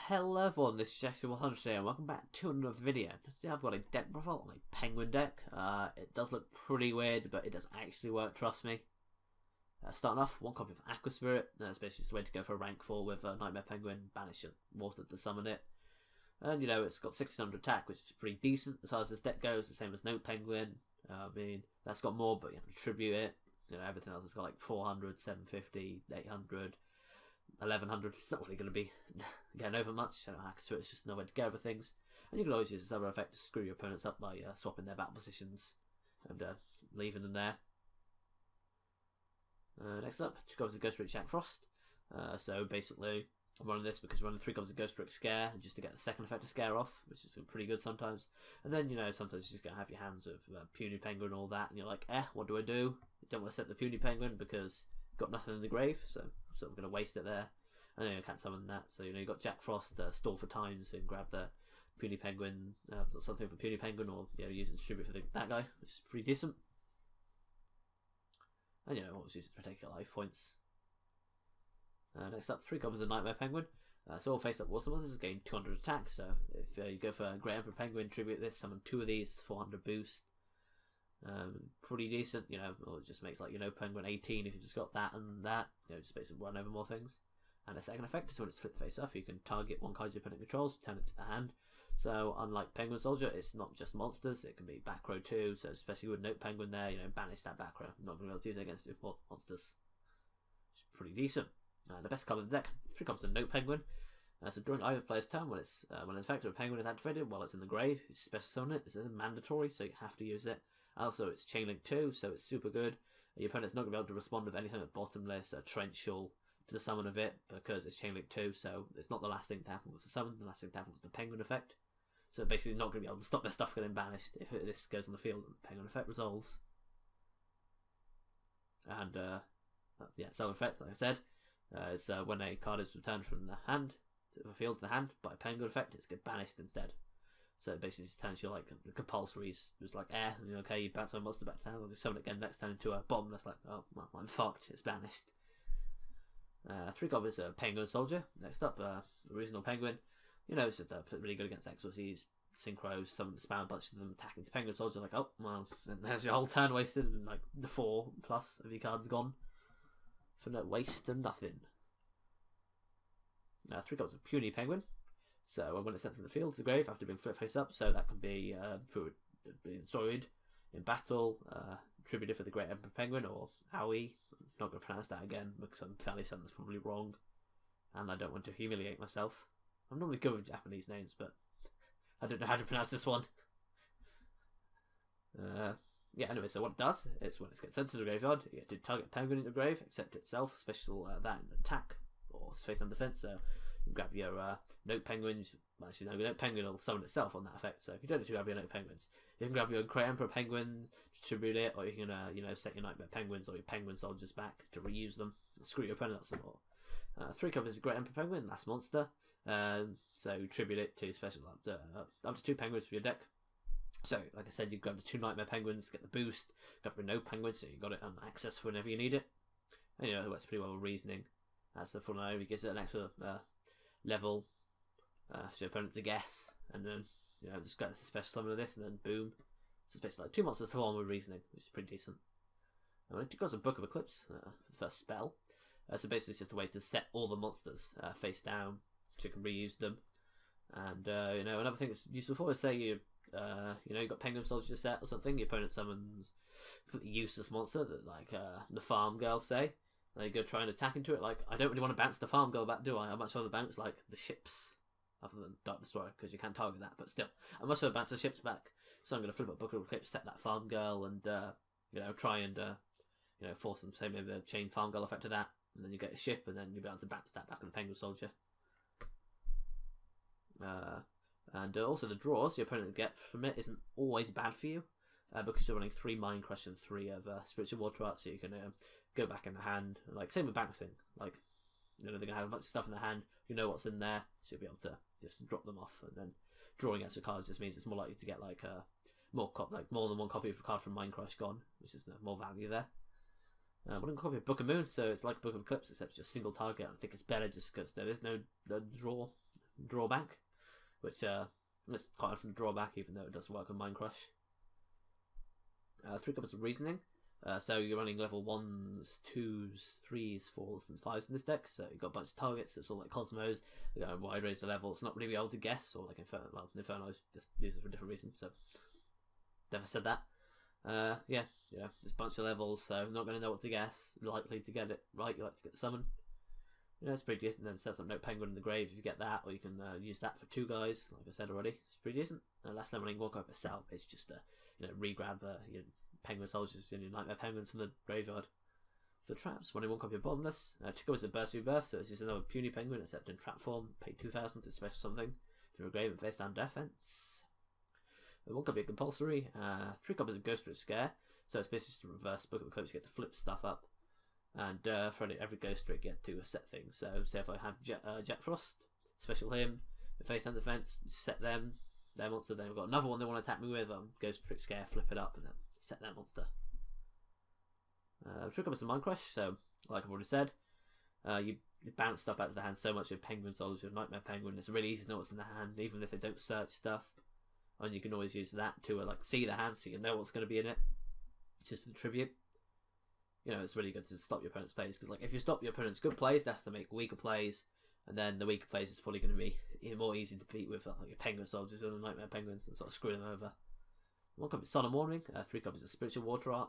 Hello everyone, this is Jackson100 today and welcome back to another video. Today I've got a deck profile on my Penguin deck. It does look pretty weird, but it does actually work, trust me. Starting off, one copy of Aqua Spirit. That's basically just a way to go for a rank 4 with Nightmare Penguin, banish your water to summon it. And you know, it's got 1600 attack, which is pretty decent as far as this deck goes, the same as Note Penguin. I mean, that's got more, but you have to tribute it. You know, everything else has got like 400, 750, 800. 1100, it's not really going to be getting over much. Aqua Spirit is just no way to get over things. And you can always use this other effect to screw your opponents up by swapping their battle positions and leaving them there. Next up, 2 copies of Ghostrick Jack Frost. So basically, I'm running this because I'm running 3 copies of Ghostrick Scare just to get the second effect to scare off, which is pretty good sometimes. And then, you know, sometimes you're just going to have your hands of Puny Penguin and all that, and you're like, what do? You don't want to set the Puny Penguin because got nothing in the grave, so we're going to waste it there. And then you can't summon that, so you know, you got Jack Frost, Stall for Time, so you can grab the Puny Penguin, something for Puny Penguin, or you know, use it to distribute for that guy, which is pretty decent. And you know, always use it to protect your life points. Next up, 3 copies of Nightmare Penguin. So all face up water monsters gain 200 attack, so if you go for Great Emperor Penguin, tribute this, summon 2 of these, 400 boost. Pretty decent, you know, or it just makes like, you know, Penguin 18 if you just got that and that, you know, just basically run over more things. And the second effect is when it's flipped face up, you can target one card your opponent controls, return it to the hand. So unlike Penguin Soldier, it's not just monsters, it can be back row too, so especially with Note Penguin there, you know, banish that back row. Not going to be able to use it against monsters. It's pretty decent. The best card of the deck, 3 copies of Note Penguin. So during either player's turn, when an effect of a penguin is activated while it's in the grave, you special summon it. This is mandatory, so you have to use it. Also, it's Chain Link 2, so it's super good. Your opponent's not going to be able to respond with anything at bottomless, torrential to the summon of it, because it's Chain Link 2, so it's not the last thing to happen with the summon. The last thing to happen was the Penguin effect. So basically not going to be able to stop their stuff getting banished if this goes on the field and the Penguin effect resolves. And, yeah, summon effect, like I said, is when a card is returned from the hand, to the field to the hand, by a Penguin effect, it's get banished instead. So it basically just turns you like the compulsories, just like and you're okay, you bounce on a monster back to town, I'll just summon it again next turn into a bomb that's like, oh, well, I'm fucked, it's banished. 3 copies of Penguin Soldier. Next up, Original Penguin. You know, it's just really good against Exorcies, Synchros, summon, spam a bunch of them attacking to Penguin Soldier, like, oh, well, and there's your whole turn wasted, and like the 4+ of your cards gone. For no waste and nothing. 3 copies of Puny Penguin. So when it's sent from the field to the grave after being flipped face up, so that can be through being destroyed in battle, attributed for the Great Emperor Penguin or Aoi. I'm not going to pronounce that again because I'm fairly certain that's probably wrong, and I don't want to humiliate myself. I'm normally good with Japanese names, but I don't know how to pronounce this one. Yeah, anyway, so what it does is when it gets sent to the graveyard, you get to target Penguin in the grave, except itself, special that in attack or face and defense. So you can grab your Note Penguins. Well, actually, no, Note Penguin will summon itself on that effect. So if you don't need to grab your Note Penguins, you can grab your Great Emperor Penguins, distribute it, or you can you know, set your Nightmare Penguins or your Penguin Soldiers back to reuse them. Screw your opponent up some more. 3 copies of Great Emperor Penguin, last monster. So tribute it to special up to 2 penguins for your deck. So, like I said, you grab the 2 Nightmare Penguins, get the boost, grab your Note Penguins, so you got it on access for whenever you need it. And you know, it works pretty well with reasoning. That's the full name. It gives it an extra level for your opponent to guess, and then you know, just get a special summon of this, and then boom. So it's basically like 2 monsters to 1 with reasoning, which is pretty decent. And it goes a Book of Eclipse for the first spell. So basically, it's just a way to set all the monsters face down, so you can reuse them. And you know, another thing that's useful for is, say you know, you got Penguin Soldier set or something, your opponent summons a completely useless monster that, like the Farm Girl, say. And you go try and attack into it, like, I don't really want to bounce the Farm Girl back, do I? I much rather bounce, like, the ships, other than Dark Destroyer, because you can't target that, but still. I much rather bounce the ships back, so I'm going to flip up Book of Eclipse, set that Farm Girl, and, you know, try and, you know, force them, say, maybe a Chain Farm Girl effect to that, and then you get a ship, and then you'll be able to bounce that back on the Penguin Soldier. And also the draws your opponent get from it isn't always bad for you, because you're running 3 Mind Crush and 3 of Spiritual Water Art, so you can go back in the hand. Like, same with bouncing. Like, you know, they're going to have a bunch of stuff in the hand, you know what's in there, so you'll be able to just drop them off. And then drawing extra cards just means it's more likely to get like more than 1 copy of a card from Mind Crush gone, which is more value there. One copy of Book of Moon, so it's like Book of Eclipse, except it's just single target. I think it's better just because there is no draw drawback, which it's quite often a drawback, even though it does work on Mind Crush. 3 copies of Reasoning. So you're running level 1s, 2s, 3s, 4s, and 5s in this deck. So you've got a bunch of targets. It's all like Cosmos. You've got a wide range of levels. Not really able to guess, or like Inferno. Well, Inferno's just used it for a different reason. So never said that. Yeah, there's a bunch of levels. So not going to know what to guess. Likely to get it right. You like to get the summon. It's pretty decent. Then sets up Note Penguin in the grave if you get that, or you can use that for 2 guys. Like I said already, it's pretty decent. Last leveling walk up a cell. It's just re-grab your Penguin Soldiers and your Nightmare Penguins from the graveyard. For traps, running 1 copy of Bottomless. 2 copies of Burst Rebirth, so it's just another puny penguin except in trap form. Pay 2,000 to special something. If you're a grave and face down defense. 1 copy of Compulsory. 3 copies of Ghost Trick Scare. So it's basically just a reverse Book of Eclipse. You get to flip stuff up. And for every Ghost Trick, you get to set things. So say if I have Jack Frost, special him, face down defense, set them. Their monster, then we've got another one they want to attack me with. Ghost Trick Scare, flip it up, and then set that monster. 3 copies of Mind Crush, so like I've already said, you bounce stuff out of the hand so much with Penguin Soldier, Nightmare Penguin. It's really easy to know what's in the hand, even if they don't search stuff. And you can always use that to see the hand, so you know what's going to be in it, just for the tribute. It's really good to stop your opponent's plays, because if you stop your opponent's good plays, they have to make weaker plays. And then the weaker plays is probably going to be even more easy to beat with your Penguin Soldiers or Nightmare Penguins and sort of screw them over. 1 copy of Sun and Warning, 3 copies of Spiritual Water Art.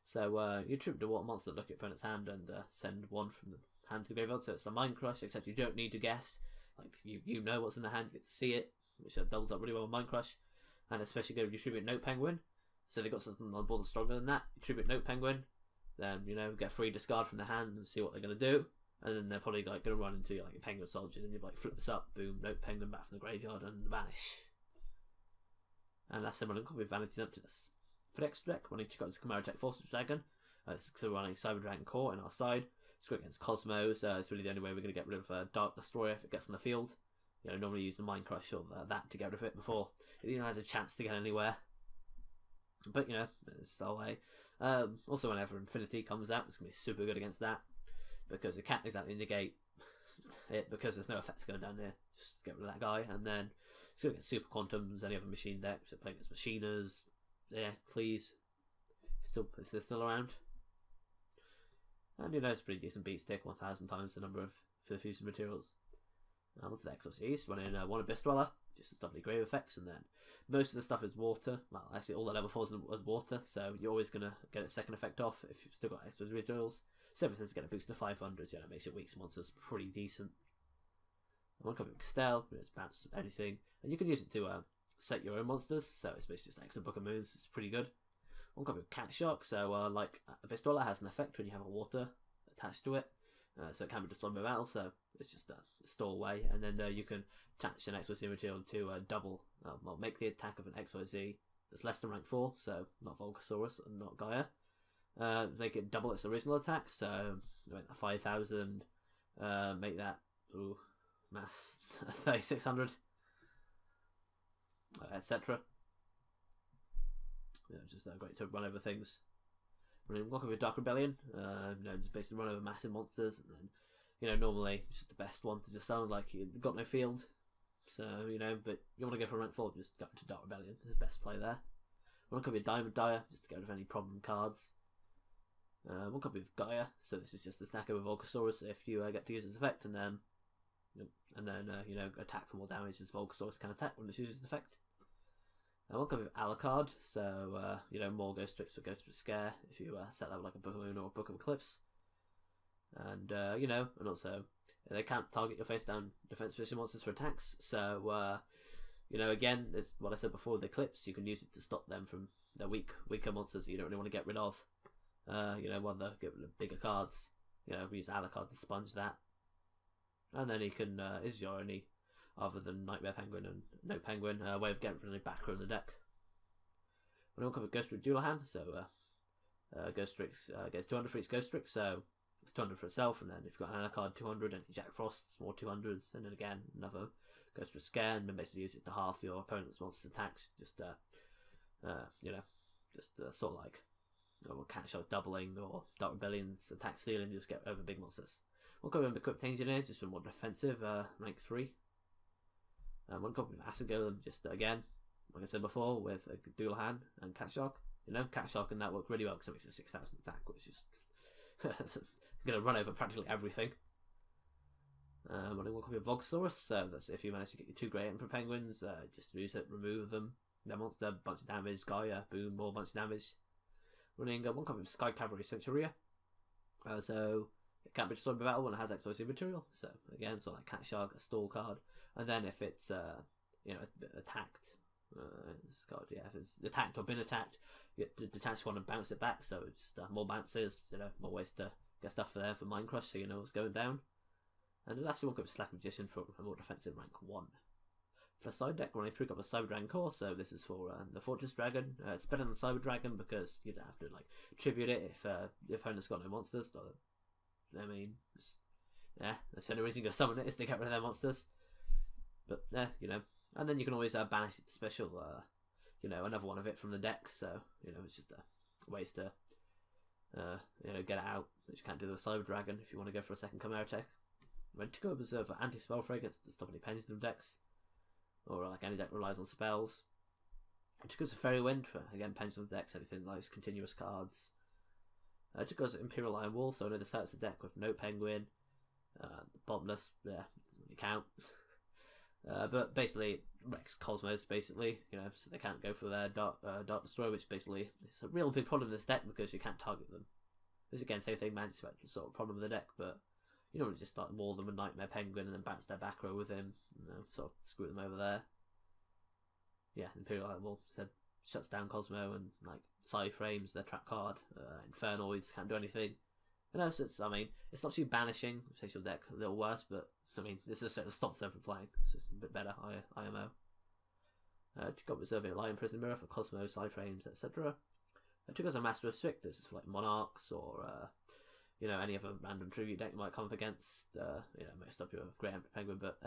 So you tribute the water monster, look at your opponent's hand, and send 1 from the hand to the graveyard. So it's a Mind Crush, except you don't need to guess. You know what's in the hand, you get to see it, which doubles up really well with Mind Crush. And especially good if you tribute Note Penguin. So they've got something on board stronger than that. You tribute Note Penguin, then get a free discard from the hand and see what they're going to do. And then they're probably going to run into your Penguin Soldier, and you flip this up, boom, Note Penguin back from the graveyard and vanish. And that's them running copy of Vanity's Emptiness. For the extra deck, running 2 cards of Chimera Tech Force Dragon. It's running Cyber Dragon Core in our side. It's good against Cosmos. It's really the only way we're going to get rid of Dark Destroyer if it gets on the field. Normally use the Mind Crush or that to get rid of it before it even has a chance to get anywhere. But it's the way. Also, whenever Infinity comes out, it's going to be super good against that, because it can't exactly negate it, because there's no effects going down there. Just get rid of that guy, and then it's going to get Super Quantums, any other machine decks, so playing against Machiners, please, if they're still around. And it's a pretty decent beat stick, 1,000 times the number of fusion materials. Onto the Exorcist, running 1 Abyss Dweller, just some lovely grave effects, and then most of the stuff is water. Well, actually all the level 4s is water, so you're always going to get a second effect off if you've still got extra rituals. So everything's going to boost to 500s, it makes your weak monsters pretty decent. 1 copy of Castell, it's bounce anything, and you can use it to set your own monsters, so it's basically just extra Book of Moons, it's pretty good. 1 copy of Cat Shock, so like Abyss Dweller has an effect when you have a water attached to it. So it can be destroyed by battle, so it's just a stowaway, and then you can attach an XYZ material to double, make the attack of an XYZ that's less than rank 4, so not Volcasaurus and not Gaia. Make it double its original attack, so make that 5,000, make that, mass, 3,600, etc. Just great to run over things. Welcome with Dark Rebellion, just basically run over massive monsters, and then, normally it's just the best one to just sound like you've got no field, so, but you want to go for rank 4, just go into Dark Rebellion, it's the best play there. 1 copy of Diamond Dyer, just to get rid of any problem cards. 1 copy of Gaia, so this is just a stack of Volcasaurus if you get to use its effect, and then, attack for more damage as Volcasaurus can attack when it uses its effect. 1 copy of Alucard, so, more Ghost Tricks for Ghost Trick Scare if you set that like a Book of Moon or a Book of Eclipse. And, and also, they can't target your face down defense position monsters for attacks, so, again, it's what I said before with the Eclipse, you can use it to stop them from their weaker monsters that you don't really want to get rid of. One of the bigger cards, use Alucard to sponge that. And then you can, is your only, other than Nightmare Penguin and Note Penguin, way of getting rid of the back row in the deck. When we come with Ghost Trick Dualahan, so Ghost Tricks gets 200 for each Ghost Trick, so it's 200 for itself, and then if you've got an Alucard 200 and Jack Frost's more 200s, and then again another Ghost Trick Scare, and then basically use it to half your opponent's monster's attacks, just sort of like Cat Shot's doubling, or Dark Rebellion's attack stealing, just get over big monsters. We'll go with Equipped Engineer, just for more defensive, rank 3. One copy of Acid Golem, just again, like I said before, with a dual hand and Cat Shark. Cat Shark and that work really well because it makes a 6,000 attack, which is going to run over practically everything. Running one copy of Vogsaurus, so that's if you manage to get your 2 Grey Emperor Penguins, just use it, remove them. Their monster, bunch of damage, Gaia, boom, more bunch of damage. Running one copy of Sky Cavalry Centuria. So it can't be destroyed by battle when it has explosive material. So again, so like Cat Shark, a stall card, and then if it's attacked, if it's attacked or been attacked, you get to detach one and bounce it back. So it's just more bounces, more ways to get stuff for there for Mind Crush, so you know what's going down. And the last one copy of Slack Magician for a more defensive rank 1. For the side deck, running 3 copies of Cyber Dragon Core, so this is for the Fortress Dragon. It's better than Cyber Dragon because you don't have to tribute it if the opponent's got no monsters. I mean, that's the only reason you're going to summon it is to get rid of their monsters. But and then you can always banish it to special, another one of it from the deck. So it's just ways to get it out, which you can't do with Cyber Dragon if you want to go for a second Chimera tech. When to go Berserker anti-spell fragrance to stop any pendulum decks, or any deck relies on spells. It took us a Fairy Wind for again pendulum decks, anything like continuous cards. It took us Imperial Iron Wall, so another starts the deck with no Penguin, Bottomless, doesn't really count. But basically wrecks Cosmos basically, so they can't go for their Dark Destroyer, which basically is a real big problem in this deck because you can't target them. Which again, same thing, Magic Spectre sort of problem with the deck, but you don't want to just start wall them with Nightmare Penguin and then bounce their back row with him, sort of screw them over there. Yeah, Imperial Iron Wall said shuts down Cosmo and Psy-frames their trap card. Infernoids can't do anything. So it stops you banishing, which makes your deck a little worse, but this is sort of stops them from playing. It's just a bit better, IMO. Got Reserving Lion Prison Mirror for Cosmo, Psy-frames, etc. Took us a Master of Strict. This is for Monarchs or any other random tribute deck you might come up against. Might stop your Grey Emperor Penguin, but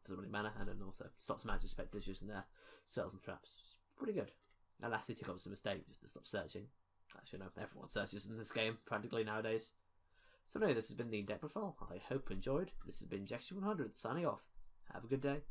doesn't really matter. And then also stops Magic Spectres using their spells and traps. It's pretty good. And lastly, took up some mistake just to stop searching. Actually, no, everyone searches in this game practically nowadays. So anyway, this has been the deck profile. I hope you enjoyed. This has been Jackson 100 signing off. Have a good day.